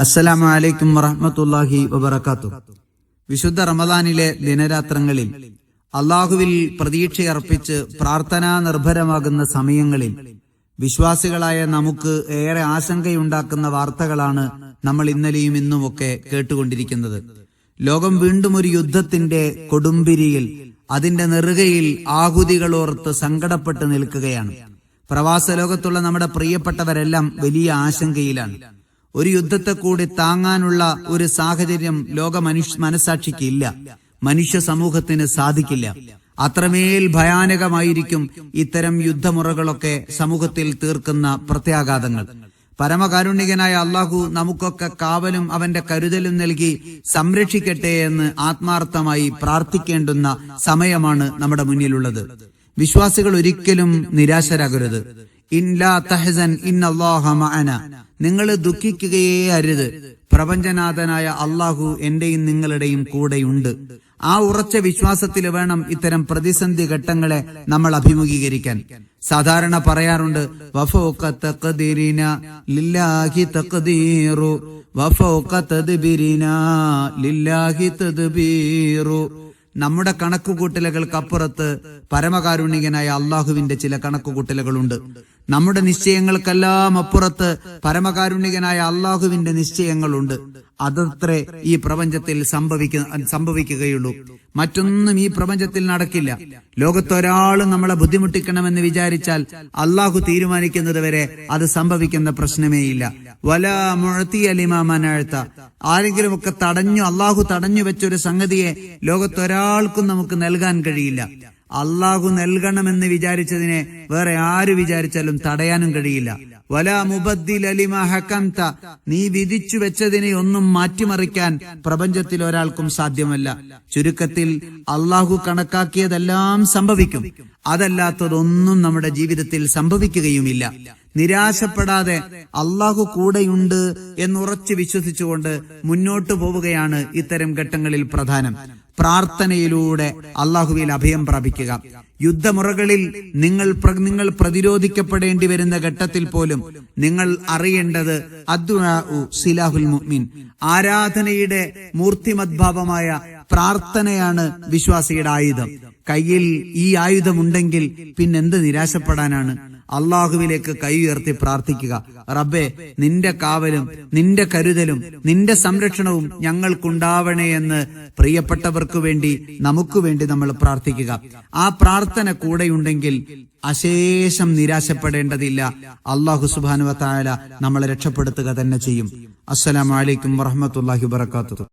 അസ്സലാമു അലൈക്കും വറഹ്മത്തുള്ളാഹി വബറകാതുഹു. വിശുദ്ധ റമദാനിലെ ദിനരാത്രങ്ങളിൽ അള്ളാഹുവിൽ പ്രതീക്ഷയർപ്പിച്ച് പ്രാർത്ഥനാ നിർഭരമാകുന്ന സമയങ്ങളിൽ വിശ്വാസികളായ നമുക്ക് ഏറെ ആശങ്കയുണ്ടാക്കുന്ന വാർത്തകളാണ് നമ്മൾ ഇന്നലെയും ഇന്നുമൊക്കെ കേട്ടുകൊണ്ടിരിക്കുന്നത്. ലോകം വീണ്ടും ഒരു യുദ്ധത്തിന്റെ കൊടുമ്പിരിയിൽ, അതിന്റെ നെറുകയിൽ ആഹുതികളോർത്ത് സങ്കടപ്പെട്ട് നിൽക്കുകയാണ്. പ്രവാസ ലോകത്തുള്ള നമ്മുടെ പ്രിയപ്പെട്ടവരെല്ലാം വലിയ ആശങ്കയിലാണ്. ഒരു യുദ്ധത്തെ കൂടി താങ്ങാനുള്ള ഒരു സാഹചര്യം ലോക മനസാക്ഷിക്ക് ഇല്ല, മനുഷ്യ സമൂഹത്തിന് സാധിക്കില്ല. അത്രമേൽ ഭയാനകമായിരിക്കും ഇത്തരം യുദ്ധമുറകളൊക്കെ സമൂഹത്തിൽ തീർക്കുന്ന പ്രത്യാഘാതങ്ങൾ. പരമകാരുണികനായ അള്ളാഹു നമുക്കൊക്കെ കാവലും അവന്റെ കരുതലും നൽകി സംരക്ഷിക്കട്ടെ എന്ന് ആത്മാർത്ഥമായി പ്രാർത്ഥിക്കേണ്ടുന്ന സമയമാണ് നമ്മുടെ മുന്നിലുള്ളത്. വിശ്വാസികൾ ഒരിക്കലും നിരാശരാകരുത്. ഇൻലാ തഹ്സൻ ഇന്നല്ലാഹ മഅന, നിങ്ങൾ ദുഃഖിക്കുകയേ അരുത്, പ്രപഞ്ചനാഥനായ അള്ളാഹു എന്റെയും നിങ്ങളുടെയും കൂടെയുണ്ട്. ആ ഉറച്ച വിശ്വാസത്തിൽ വേണം ഇത്തരം പ്രതിസന്ധി ഘട്ടങ്ങളെ നമ്മൾ അഭിമുഖീകരിക്കാൻ. സാധാരണ പറയാറുണ്ട്, വഫൗക തഖ്ദീരിന ലില്ലാഹി തഖ്ദീറു വഫൗക തദ്ബീരിന ലില്ലാഹി തദ്ബീറു. നമ്മുടെ കണക്കുകൂട്ടലുകൾക്കപ്പുറത്ത് പരമകാരുണികനായ അള്ളാഹുവിന്റെ ചില കണക്കുകൂട്ടലുകളുണ്ട്. നമ്മുടെ നിശ്ചയങ്ങൾക്കെല്ലാം അപ്പുറത്ത് പരമകാരുണികനായ അള്ളാഹുവിന്റെ നിശ്ചയങ്ങളുണ്ട്. അതത്രേ ഈ പ്രപഞ്ചത്തിൽ സംഭവിക്കുകയുള്ളൂ. മറ്റൊന്നും ഈ പ്രപഞ്ചത്തിൽ നടക്കില്ല. ലോകത്തൊരാളും നമ്മളെ ബുദ്ധിമുട്ടിക്കണമെന്ന് വിചാരിച്ചാൽ അള്ളാഹു തീരുമാനിക്കുന്നത് വരെ അത് സംഭവിക്കുന്ന പ്രശ്നമേയില്ല. വലാ മുഅ്തിയ ലിമാ മനഅത, ആരെങ്കിലും ഒക്കെ അള്ളാഹു തടഞ്ഞു വെച്ചൊരു സംഗതിയെ ലോകത്തൊരാൾക്കും നമുക്ക് നൽകാൻ കഴിയില്ല. അള്ളാഹു നൽകണമെന്ന് വിചാരിച്ചതിനെ വേറെ ആര് വിചാരിച്ചാലും തടയാനും കഴിയില്ല. വലാ മുബദ്ദില ലിമാ ഹകംത, നീ വിധിച്ചു വെച്ചതിനെ ഒന്നും മാറ്റിമറിക്കാൻ പ്രപഞ്ചത്തിൽ ഒരാൾക്കും സാധ്യമല്ല. ചുരുക്കത്തിൽ അള്ളാഹു കണക്കാക്കിയതെല്ലാം സംഭവിക്കും, അതല്ലാത്തതൊന്നും നമ്മുടെ ജീവിതത്തിൽ സംഭവിക്കുകയുമില്ല. നിരാശപ്പെടാതെ അള്ളാഹു കൂടെയുണ്ട് എന്നുറച്ചു വിശ്വസിച്ചുകൊണ്ട് മുന്നോട്ടു പോവുകയാണ് ഇത്തരം ഘട്ടങ്ങളിൽ പ്രധാനം. പ്രാർത്ഥനയിലൂടെ അള്ളാഹുവിൽ അഭയം പ്രാപിക്കുക. യുദ്ധമുറകളിൽ നിങ്ങൾ പ്രതിരോധിക്കപ്പെടേണ്ടി വരുന്ന ഘട്ടത്തിൽ പോലും നിങ്ങൾ അറിയേണ്ടത് അദ്ദുആഉ സിലാഹുൽ മുഅ്മിൻ, ആരാധനയുടെ മൂർത്തിമദ്ഭാവമായ പ്രാർത്ഥനയാണ് വിശ്വാസിയുടെ ആയുധം. കയ്യിൽ ഈ ആയുധമുണ്ടെങ്കിൽ പിന്നെന്ത് നിരാശപ്പെടാനാണ്? അള്ളാഹുവിലേക്ക് കൈ ഉയർത്തി പ്രാർത്ഥിക്കുക. റബ്ബേ, നിന്റെ കാവലും നിന്റെ കരുതലും നിന്റെ സംരക്ഷണവും ഞങ്ങൾക്കുണ്ടാവണേ എന്ന് പ്രിയപ്പെട്ടവർക്ക് വേണ്ടി നമുക്ക് വേണ്ടി നമ്മൾ പ്രാർത്ഥിക്കുക. ആ പ്രാർത്ഥന കൂടെയുണ്ടെങ്കിൽ അശേഷം നിരാശപ്പെടേണ്ടതില്ല. അള്ളാഹു സുബ്ഹാനഹു വ തആല നമ്മളെ രക്ഷപ്പെടുത്തുക തന്നെ ചെയ്യും. അസ്സലാമു അലൈക്കും വറഹ്മത്തുള്ളാഹി വബറകാതുഹു.